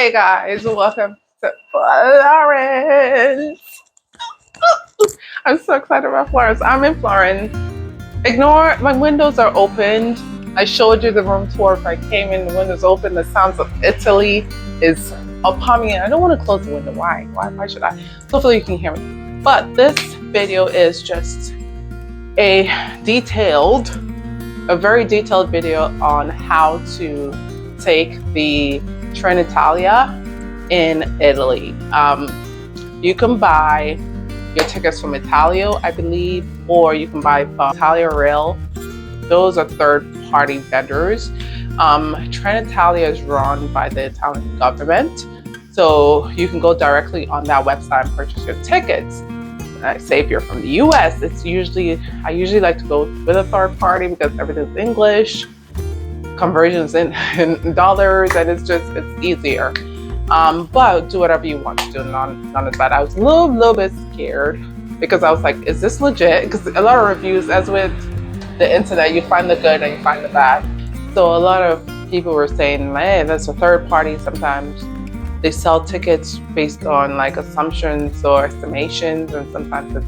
Hey guys, welcome to Florence. I'm so excited about Florence. I'm in Florence. Ignore my windows are opened. I showed you the room tour. If I came in, the windows open. The sounds of Italy is upon me. I don't want to close the window. Why? Why should I? Hopefully you can hear me. But this video is just a very detailed video on how to take the Trenitalia in Italy. You can buy your tickets from Italio, I believe, or you can buy from Italia Rail. Those are third-party vendors. Trenitalia is run by the Italian government, so you can go directly on that website and purchase your tickets. Say if you're from the US, I usually like to go with a third party because everything's English, conversions in dollars, and it's easier. But do whatever you want to do. None of that. I was a little bit scared because I was like, is this legit? Because a lot of reviews, as with the internet, you find the good and you find the bad. So a lot of people were saying, hey, that's a third party. Sometimes they sell tickets based on like assumptions or estimations, and sometimes it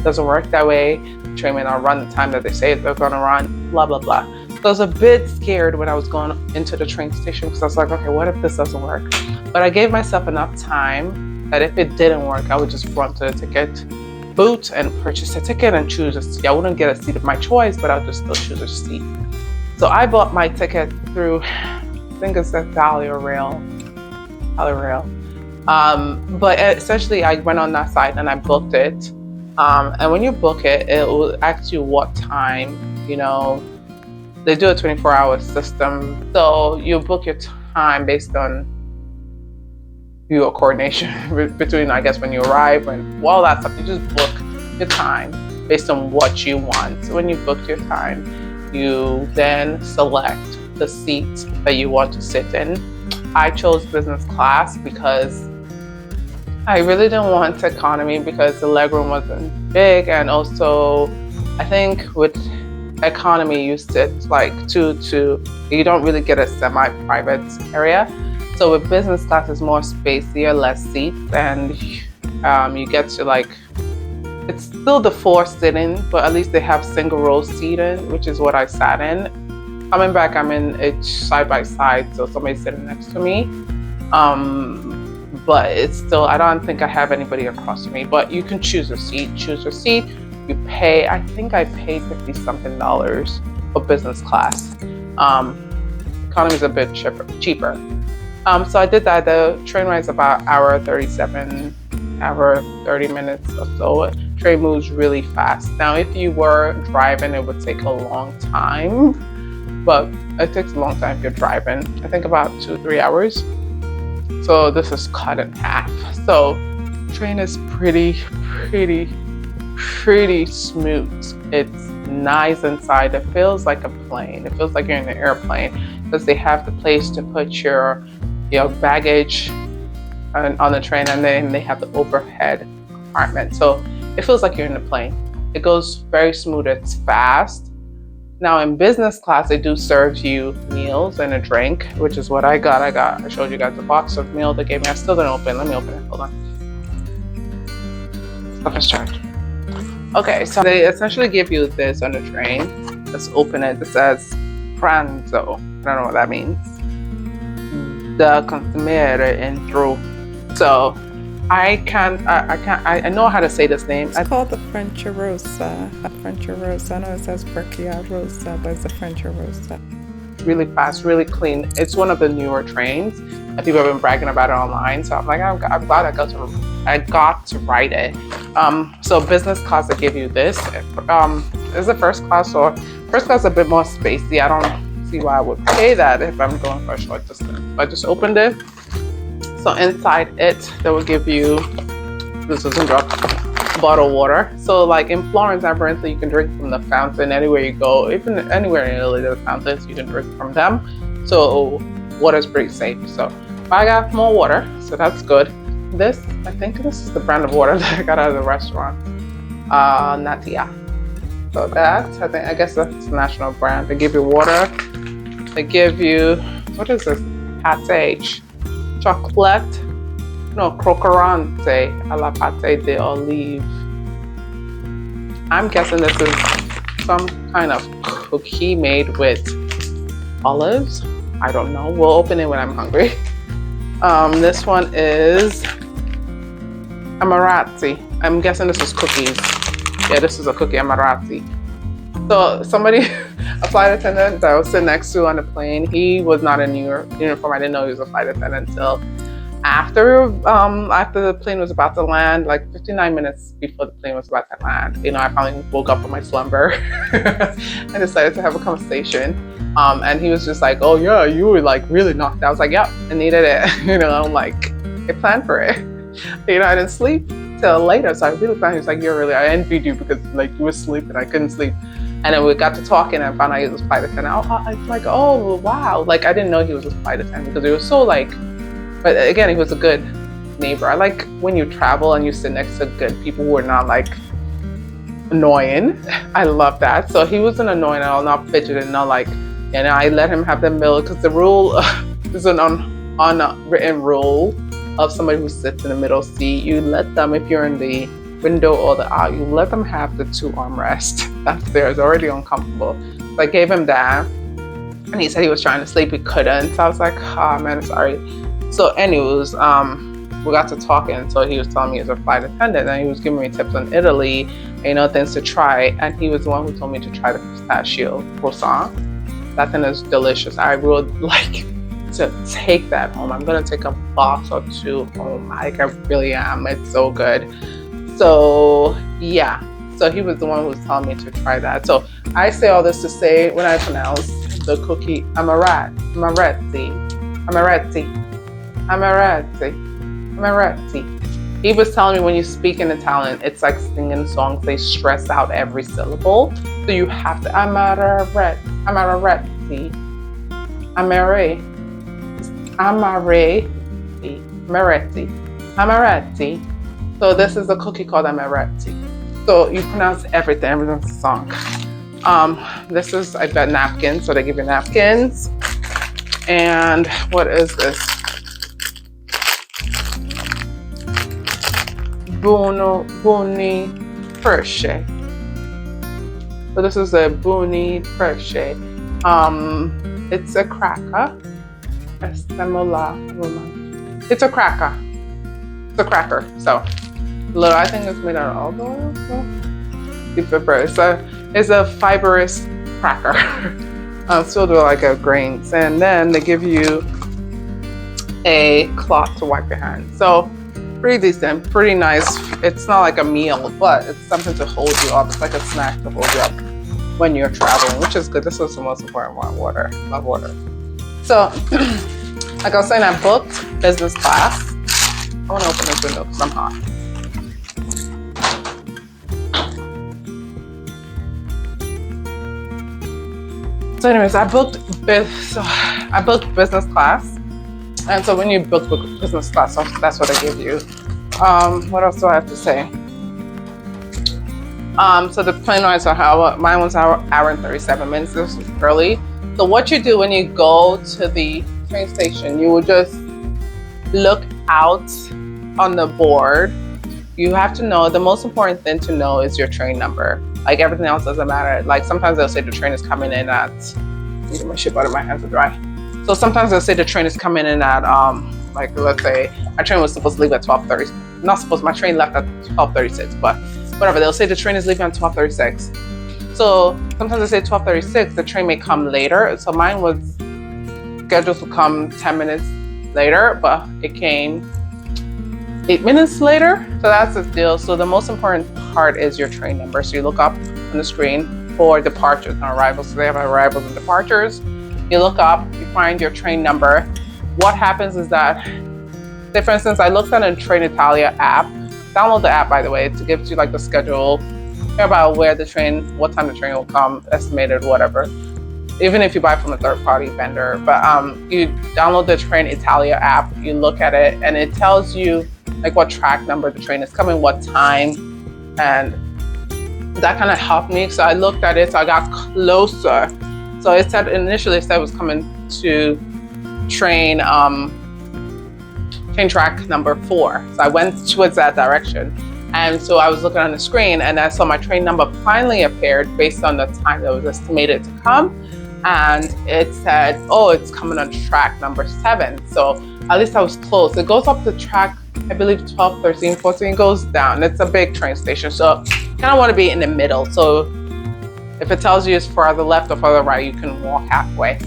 doesn't work that way. The train may not run the time that they say they're going to run, blah, blah, blah. So I was a bit scared when I was going into the train station because I was like, okay, what if this doesn't work? But I gave myself enough time that if it didn't work, I would just run to the ticket booth and purchase a ticket and choose a seat. I wouldn't get a seat of my choice, but I'll just still choose a seat. So I bought my ticket through, I think it's Italia Rail. But essentially I went on that site and I booked it. And when you book it, it will ask you what time, they do a 24-hour system. So you book your time based on your coordination between, I guess, when you arrive and all that stuff. You just book your time based on what you want. So when you book your time, you then select the seat that you want to sit in. I chose business class because I really didn't want economy because the legroom wasn't big, and also I think with economy you sit like you don't really get a semi-private area. So with business class is more spacier, less seats, and you get to it's still the four sitting, but at least they have single row seating, which is what I sat in. Coming back, I'm in it side by side, so somebody's sitting next to me. But it's still, I don't think I have anybody across from me, but you can choose your seat. You pay, I think I paid $50-something for business class. Economy is a bit cheaper. So I did that. The train ride is about hour 30 minutes or so. Train moves really fast. Now, if you were driving, it would take a long time, but it takes a long time if you're driving. I think about 2-3 hours. So this is cut in half. So train is pretty smooth. It's nice inside. It feels like a plane. It feels like you're in an airplane because they have the place to put your baggage on the train, and then they have the overhead compartment. So it feels like you're in a plane. It goes very smooth. It's fast. Now in business class, they do serve you meals and a drink, which is what I got. I showed you guys a box of meal they gave me. I still didn't open. Let me open it. Hold on. Stuff is charged. Okay, so they essentially give you this on the train. Let's open it. It says pranzo. I don't know what that means. Da consumere entro. So I know how to say this name. It's called the Frecciarossa. I know it says Frecciarossa, but it's a Frecciarossa. Really fast, really clean. It's one of the newer trains, and people have been bragging about it online. So I'm like, I'm glad I got to ride it. So business class, they give you this. Is it first class is a bit more spacey. I don't see why I would pay that if I'm going for a short distance. I just opened it. So inside it, they will give you, this isn't dropped, bottled water. So like in Florence, apparently you can drink from the fountain anywhere you go. Even anywhere in Italy, there's fountains, you can drink from them. So water's pretty safe. So I got more water, so that's good. I think this is the brand of water that I got out of the restaurant, Natia. So I guess that's the national brand. They give you water. They give you, what is this? Passage. chocolate, no, crocante alla pate de olive. I'm guessing this is some kind of cookie made with olives. I don't know. We'll open it when I'm hungry. This one is amaranti. I'm guessing this is cookies. Yeah, this is a cookie amaranti. So somebody, a flight attendant that I was sitting next to on the plane, he was not in uniform. I didn't know he was a flight attendant until after the plane was about to land, like 59 minutes before the plane was about to land. You know, I finally woke up from my slumber and decided to have a conversation. And he was just like, "Oh yeah, you were like really knocked out." I was like, "Yep, I needed it." You know, I'm like, I planned for it. You know, I didn't sleep till later, so I really planned. He was like, I envied you because like you were sleeping, I couldn't sleep. And then we got to talking and I found out he was a flight attendant. I was like, oh wow, like I didn't know he was a flight attendant because it was so like. But again, he was a good neighbor. I like when you travel and you sit next to good people who are not like annoying. I love that. So he wasn't annoying at all, not fidgeting, not like, and I let him have the milk because the rule is an unwritten rule of somebody who sits in the middle seat. You let them, if you're in the window or the aisle, you let them have the 2 armrests. That's there. It's already uncomfortable. So I gave him that. And he said he was trying to sleep, he couldn't. So I was like, oh man, sorry. So anyways, we got to talking. So he was telling me he was a flight attendant and he was giving me tips on Italy, you know, things to try. And he was the one who told me to try the pistachio croissant. That thing is delicious. I would like to take that home. I'm gonna take a box or 2 home. Like I really am. It's so good. So yeah. So he was the one who was telling me to try that. So I say all this to say when I pronounce the cookie amaretti. He was telling me when you speak in Italian, it's like singing songs. They stress out every syllable. So you have to amaretti. So this is a cookie called amaretti. So you pronounce everything. Everything's a song. This is, I bet, napkins. So they give you napkins. And what is this? Buni Persce. So this is a Buni Persce. It's a cracker. It's a cracker. It's a cracker. So look, I think it's made out of olive oil. So it's a fibrous cracker. Filled with like a grains. And then they give you a cloth to wipe your hands. So pretty decent, pretty nice. It's not like a meal, but it's something to hold you up. It's like a snack to hold you up when you're traveling, which is good. This is the most important one, water. Love water. So, like I was saying, I booked business class. I want to open this window because I'm hot. So anyways, I booked business class. And so when you book business class, that's what I give you. What else do I have to say? So the plane rides are mine was an hour and 37 minutes. This was early. So what you do when you go to the train station, you will just look out on the board. You have to know, the most important thing to know is your train number. Like everything else doesn't matter. Like sometimes they'll say the train is coming in at, get my shit out of my hands are dry. So sometimes they'll say the train is coming in at, like let's say my train was supposed to leave at 12:30. Not supposed, my train left at 12:36, but whatever. They'll say the train is leaving at 12:36. So sometimes they say 12:36, the train may come later. So mine was scheduled to come 10 minutes later, but it came 8 minutes later. So that's the deal. So the most important part is your train number. So you look up on the screen for departures and arrivals. So they have arrivals and departures. You look up, you find your train number. What happens is that, say for instance, I looked at a Trenitalia app. Download the app, by the way. It gives you like the schedule about where the train, what time the train will come, estimated, whatever. Even if you buy from a third-party vendor. But you download the Trenitalia app, you look at it, and it tells you like what track number the train is coming, what time, and that kind of helped me. So I looked at it, so I got closer. So it said initially it was coming to train train track number 4. So I went towards that direction. And so I was looking on the screen and I saw my train number finally appeared based on the time that was estimated to come. And it said, oh, it's coming on track number 7. So at least I was close. It goes up the track, I believe 12, 13, 14, goes down. It's a big train station. So you kind of want to be in the middle. So if it tells you it's farther left or farther right, you can walk halfway.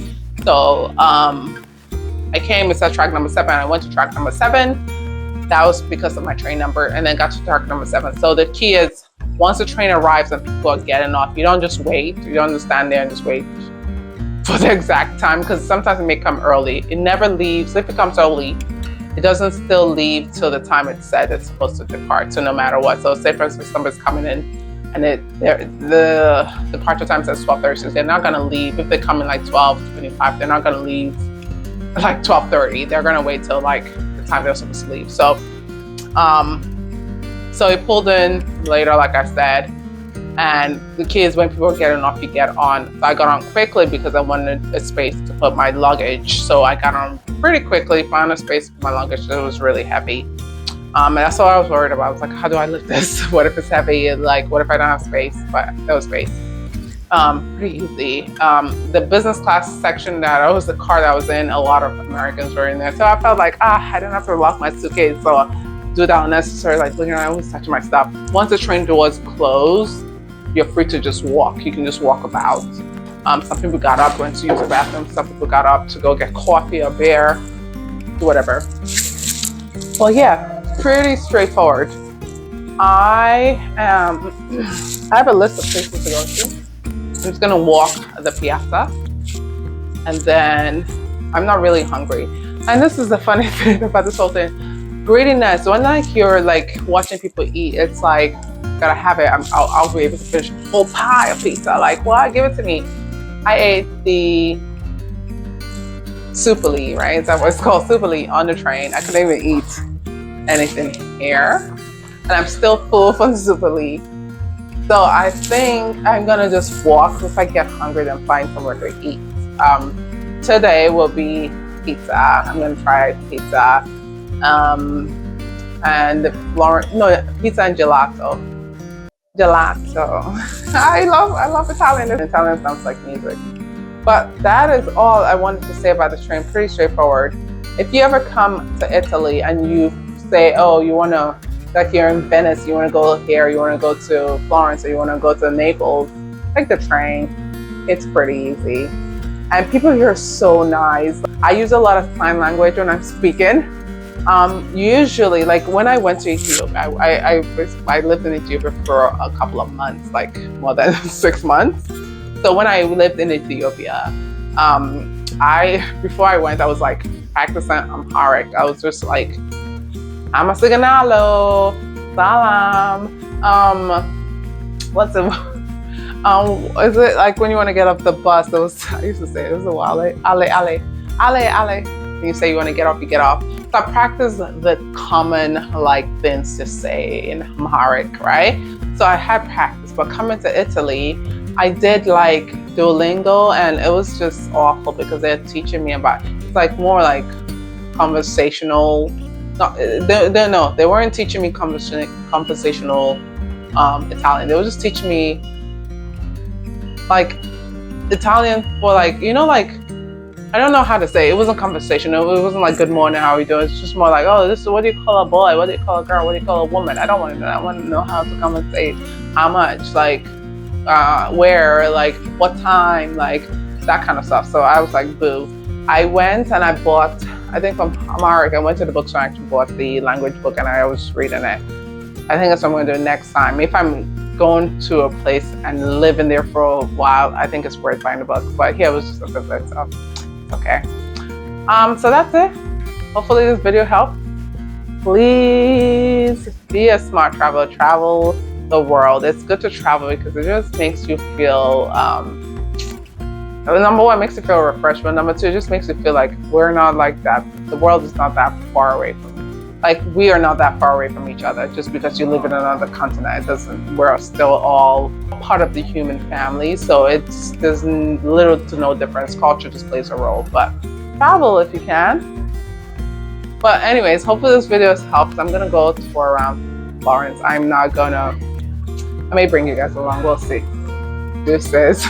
So I came, it said track number 7. I went to track number 7. That was because of my train number, and then got to track number 7. So the key is, once the train arrives and people are getting off, you don't just wait. You don't just stand there and just wait for the exact time, because sometimes it may come early. It never leaves. If it comes early, it doesn't still leave till the time it said it's supposed to depart. So no matter what. So say for instance, somebody's coming in and the departure time says 12:30. They're not gonna leave. If they come in like 12:25, they're not gonna leave like 12:30. They're gonna wait till like time they're supposed to leave. So so it pulled in later, like I said, and the key is when people are getting off, you get on. So I got on quickly because I wanted a space to put my luggage. So I got on pretty quickly, found a space for my luggage. It was really heavy. And that's all I was worried about. I was like, how do I lift this? What if it's heavy? Like, what if I don't have space? But there was space. Pretty easy. The business class section that was the car that I was in, a lot of Americans were in there. So I felt like, I didn't have to lock my suitcase. So I do that unnecessary, like looking around, always touching my stuff. Once the train doors close, you're free to just walk. You can just walk about. Some people got up, went to use the bathroom. Some people got up to go get coffee or beer, whatever. Well, yeah, pretty straightforward. I have a list of places to go to. I'm just gonna walk the piazza, and then I'm not really hungry. And this is the funny thing about this whole thing. Greediness, when like you're like watching people eat, it's like, gotta have it. I'll be able to finish a whole pie of pizza. Like, well, give it to me. I ate the supali, right? Is that what it's called? Supali on the train. I couldn't even eat anything here. And I'm still full from the supali. So I think I'm gonna just walk. If I get hungry, then find somewhere to eat. Today will be pizza. I'm gonna try pizza. And pizza and gelato. I love Italian. Italian sounds like music. But that is all I wanted to say about the train. Pretty straightforward. If you ever come to Italy and you say, oh, you wanna, like you're in Venice, you want to go here, you want to go to Florence, or you want to go to Naples, take the train. It's pretty easy. And people here are so nice. I use a lot of sign language when I'm speaking. Usually, like when I went to Ethiopia, I lived in Ethiopia for a couple of months, like more than 6 months. So when I lived in Ethiopia, before I went, I was like practicing Amharic. I was just like, Amasiganalo, Salam. Is it like when you want to get off the bus? I used to say it was a wale, ale. And you say you want to get off, you get off. So I practiced the common like things to say in Amharic, right? So I had practice, but coming to Italy, I did like Duolingo, and it was just awful because they're teaching me about, it's like more like conversational. They weren't teaching me conversational Italian. They were just teaching me like Italian for like, like, I don't know how to say it. It wasn't conversational. It wasn't like good morning, how are you doing? It's just more like, oh, this is, what do you call a boy? What do you call a girl? What do you call a woman? I don't want to know that. I want to know how to conversate, how much, like where, like what time, like that kind of stuff. So I was like, boo. I went and I bought, I think from Amharic, I went to the bookstore and actually bought the language book, and I was reading it. I think that's what I'm going to do next time. If I'm going to a place and living there for a while, I think it's worth buying the book. But here it was just a visit, so it's okay. So that's it. Hopefully this video helped. Please be a smart traveler. Travel the world. It's good to travel because it just makes you feel, number one, makes you feel refreshed, but number two, it just makes you feel like we're not like that. The world is not that far away from, like we are not that far away from each other. Just because you live in another continent, it doesn't, we're still all part of the human family. So there's little to no difference. Culture just plays a role, but travel if you can. But anyways, hopefully this video has helped. I'm gonna go tour around Florence. I may bring you guys along. We'll see. Deuces.